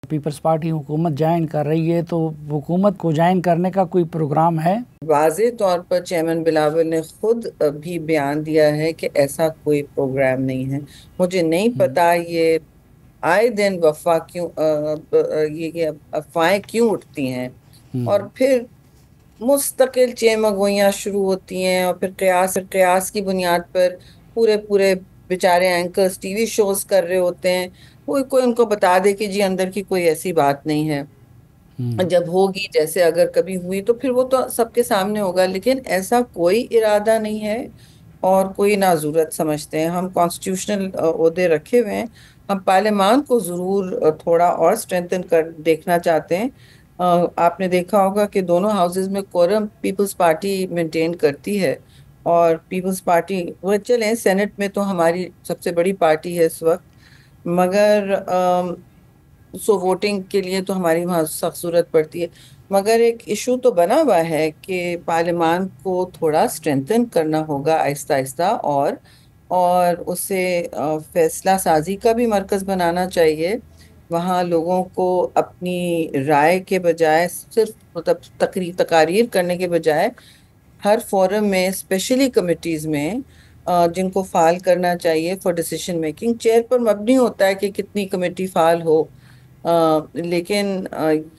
Peoples party حکومت join کر رہی ہے، تو حکومت کو جوائن کرنے کا کوئی پروگرام ہے؟ واضح طور پر چیئرمین بلاول نے خود بھی بیان دیا ہے کہ ایسا کوئی پروگرام نہیں ہے۔ مجھے نہیں پتا یہ آئے دن یہ افواہیں کیوں اٹھتی ہیں، اور پھر مستقل چیمگوئیاں شروع ہوتی ہیں، اور پھر قیاس کی بنیاد پر پورے بیچارے اینکرز ٹی وی شوز کر رہے ہوتے ہیں۔ کوئی ان کو بتا دے کہ جی اندر کی کوئی ایسی بات نہیں ہے، جب ہوگی جیسے اگر کبھی ہوئی تو پھر وہ تو سب کے سامنے ہوگا، لیکن ایسا کوئی ارادہ نہیں ہے اور کوئی نہ ضرورت سمجھتے ہیں۔ ہم کانسٹیٹیوشنل عہدے رکھے ہوئے ہیں، ہم پارلیمان کو ضرور تھوڑا اور سٹرینتھن کر دیکھنا چاہتے ہیں۔ آپ نے دیکھا ہوگا کہ دونوں ہاؤسز میں کورم پیپلز پارٹی مینٹین کرتی ہے، اور پیپلز پارٹی وہ چلیں سینٹ میں تو ہماری سب سے بڑی پارٹی ہے اس وقت، مگر سو ووٹنگ کے لیے تو ہماری وہاں سخت ضرورت پڑتی ہے۔ مگر ایک ایشو تو بنا ہوا ہے کہ پارلیمان کو تھوڑا سٹرینتھن کرنا ہوگا آہستہ آہستہ، اور اسے فیصلہ سازی کا بھی مرکز بنانا چاہیے۔ وہاں لوگوں کو اپنی رائے کے بجائے صرف مطلب تقاریر کرنے کے بجائے ہر فورم میں اسپیشلی کمیٹیز میں جن کو فعال کرنا چاہیے فار ڈیسیشن میکنگ۔ چیئر پر مبنی ہوتا ہے کہ کتنی کمیٹی فعال ہو، لیکن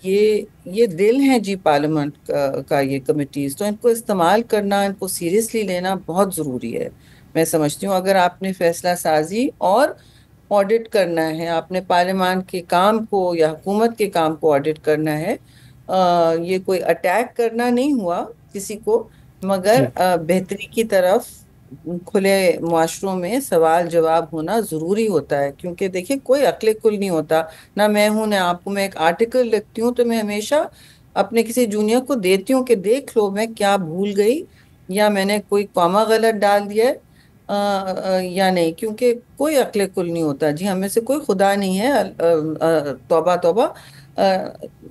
یہ دل ہیں جی پارلیمنٹ کا یہ کمیٹیز، تو ان کو استعمال کرنا، ان کو سیریسلی لینا بہت ضروری ہے۔ میں سمجھتی ہوں اگر آپ نے فیصلہ سازی اور آڈٹ کرنا ہے، آپ نے پارلیمان کے کام کو یا حکومت کے کام کو آڈٹ کرنا ہے، یہ کوئی اٹیک کرنا نہیں ہوا کسی کو، مگر جی بہتری کی طرف کھلے معاشروں میں سوال جواب ہونا ضروری ہوتا ہے، کیونکہ دیکھیں کوئی عقل کل نہیں ہوتا، نہ میں ہوں نہ آپ کو۔ میں ایک آرٹیکل لکھتی ہوں تو میں ہمیشہ اپنے کسی جونیئر کو دیتی ہوں کہ دیکھ لو میں کیا بھول گئی، یا میں نے کوئی کاما غلط ڈال دیا ہے یا نہیں، کیونکہ کوئی عقل کل نہیں ہوتا جی، ہم میں سے کوئی خدا نہیں ہے، توبہ توبہ۔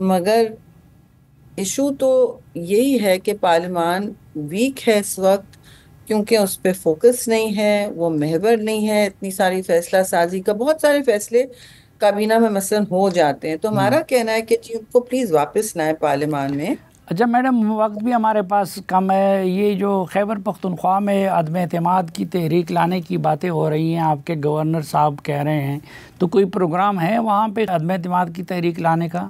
مگر ایشو تو یہی ہے کہ پارلیمان ویک ہے اس وقت، کیونکہ اس پہ فوکس نہیں ہے، وہ محور نہیں ہے اتنی ساری فیصلہ سازی کا۔ بہت سارے فیصلے کابینہ میں مثلا ہو جاتے ہیں، تو ہمارا کہنا ہے کہ جی ان کو پلیز واپس لائیں پارلیمان میں۔ اچھا میڈم، وقت بھی ہمارے پاس کم ہے۔ یہ جو خیبر پختونخوا میں عدم اعتماد کی تحریک لانے کی باتیں ہو رہی ہیں، آپ کے گورنر صاحب کہہ رہے ہیں، تو کوئی پروگرام ہے وہاں پہ عدم اعتماد کی تحریک لانے کا؟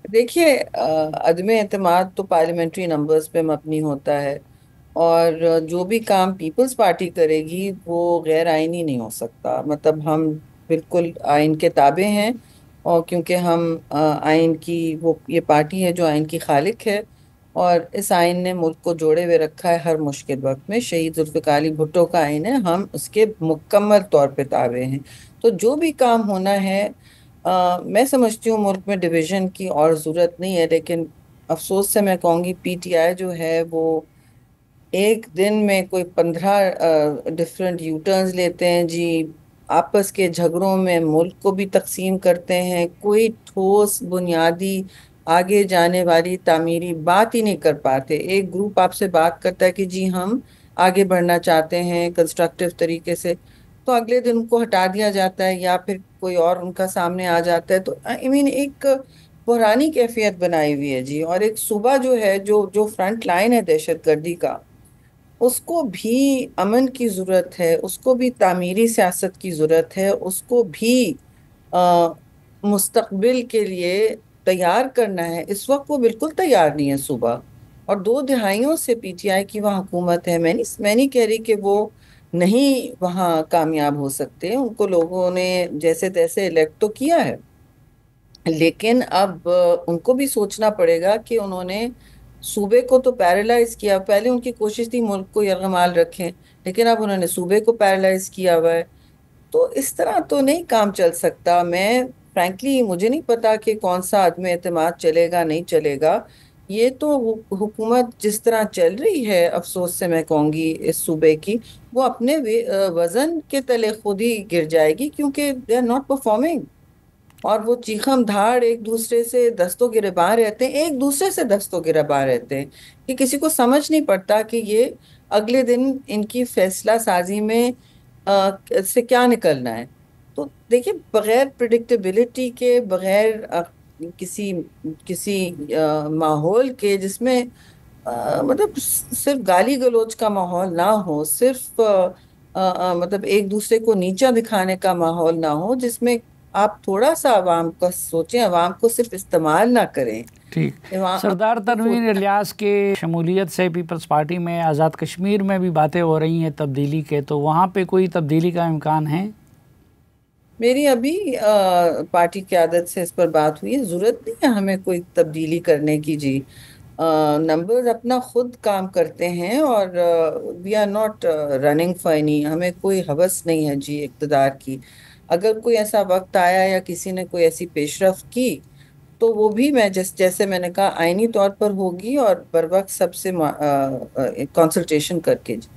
دیکھیے عدم اعتماد تو پارلیمنٹری نمبرز پہ مبنی ہوتا ہے، اور جو بھی کام پیپلز پارٹی کرے گی وہ غیر آئینی نہیں ہو سکتا۔ مطلب ہم بالکل آئین کے تابع ہیں، اور کیونکہ ہم آئین کی یہ پارٹی ہے جو آئین کی خالق ہے، اور اس آئین نے ملک کو جوڑے ہوئے رکھا ہے ہر مشکل وقت میں۔ شہید ذوالفقار علی بھٹو کا آئین ہے، ہم اس کے مکمل طور پہ تابع ہیں۔ تو جو بھی کام ہونا ہے، میں سمجھتی ہوں ملک میں ڈویژن کی اور ضرورت نہیں ہے، لیکن افسوس سے میں کہوں گی پی ٹی آئی جو ہے وہ ایک دن میں کوئی 15 ڈفرینٹ یو ٹرنز لیتے ہیں جی، آپس کے جھگڑوں میں ملک کو بھی تقسیم کرتے ہیں، کوئی ٹھوس بنیادی آگے جانے والی تعمیری بات ہی نہیں کر پاتے۔ ایک گروپ آپ سے بات کرتا ہے کہ جی ہم آگے بڑھنا چاہتے ہیں کنسٹرکٹیو طریقے سے، تو اگلے دن ان کو ہٹا دیا جاتا ہے، یا پھر کوئی اور ان کا سامنے آ جاتا ہے۔ تو ایک بحرانی کیفیت بنائی ہوئی ہے جی، اور ایک صوبہ جو ہے جو فرنٹ لائن ہے دہشت گردی کا، اس کو بھی امن کی ضرورت ہے، اس کو بھی تعمیری سیاست کی ضرورت ہے، اس کو بھی مستقبل کے لیے تیار کرنا ہے۔ اس وقت وہ بالکل تیار نہیں ہے صوبہ، اور 2 دہائیوں سے پی ٹی آئی کی وہاں حکومت ہے۔ میں نہیں کہہ رہی کہ وہ نہیں وہاں کامیاب ہو سکتے، ان کو لوگوں نے جیسے تیسے الیکٹ تو کیا ہے، لیکن اب ان کو بھی سوچنا پڑے گا کہ انہوں نے صوبے کو تو پیرالائز کیا۔ پہلے ان کی کوشش تھی ملک کو یرغمال رکھیں، لیکن اب انہوں نے صوبے کو پیرالائز کیا ہوا ہے۔ تو اس طرح تو نہیں کام چل سکتا۔ میں فرینکلی مجھے نہیں پتا کہ کون سا عدم اعتماد چلے گا نہیں چلے گا۔ یہ تو حکومت جس طرح چل رہی ہے، افسوس سے میں کہوں گی اس صوبے کی، وہ اپنے وزن کے تلے خود ہی گر جائے گی، کیونکہ دے آر ناٹ پرفارمنگ، اور وہ چیخم دھاڑ ایک دوسرے سے دستوں گریباں رہتے ہیں، ایک دوسرے سے دستوں گریباں رہتے ہیں، کہ کسی کو سمجھ نہیں پڑتا کہ یہ اگلے دن ان کی فیصلہ سازی میں سے کیا نکلنا ہے۔ تو دیکھیے بغیر پریڈکٹیبلٹی کے، بغیر کسی کسی ماحول کے جس میں مطلب صرف گالی گلوچ کا ماحول نہ ہو، صرف مطلب ایک دوسرے کو نیچا دکھانے کا ماحول نہ ہو، جس میں آپ تھوڑا سا عوام کا سوچیں، عوام کو صرف استعمال نہ کریں. ٹھیک. سردار تنویر الیاس کے شمولیت سے پیپلز پارٹی میں آزاد کشمیر میں بھی باتیں ہو رہی ہیں تبدیلی کے، تو وہاں پہ کوئی تبدیلی کا امکان ہے؟ میری ابھی پارٹی قیادت سے اس پر بات ہوئی ہے. ضرورت نہیں ہے ہمیں کوئی تبدیلی کرنے کی جی. نمبرز اپنا خود کام کرتے ہیں، اور we are not running for any, ہمیں کوئی ہوس نہیں ہے جی اقتدار کی. اگر کوئی ایسا وقت آیا یا کسی نے کوئی ایسی پیش رفت کی تو وہ بھی میں جیسے میں نے کہا آئینی طور پر ہوگی، اور بر وقت سب سے کنسلٹیشن کر کے جی.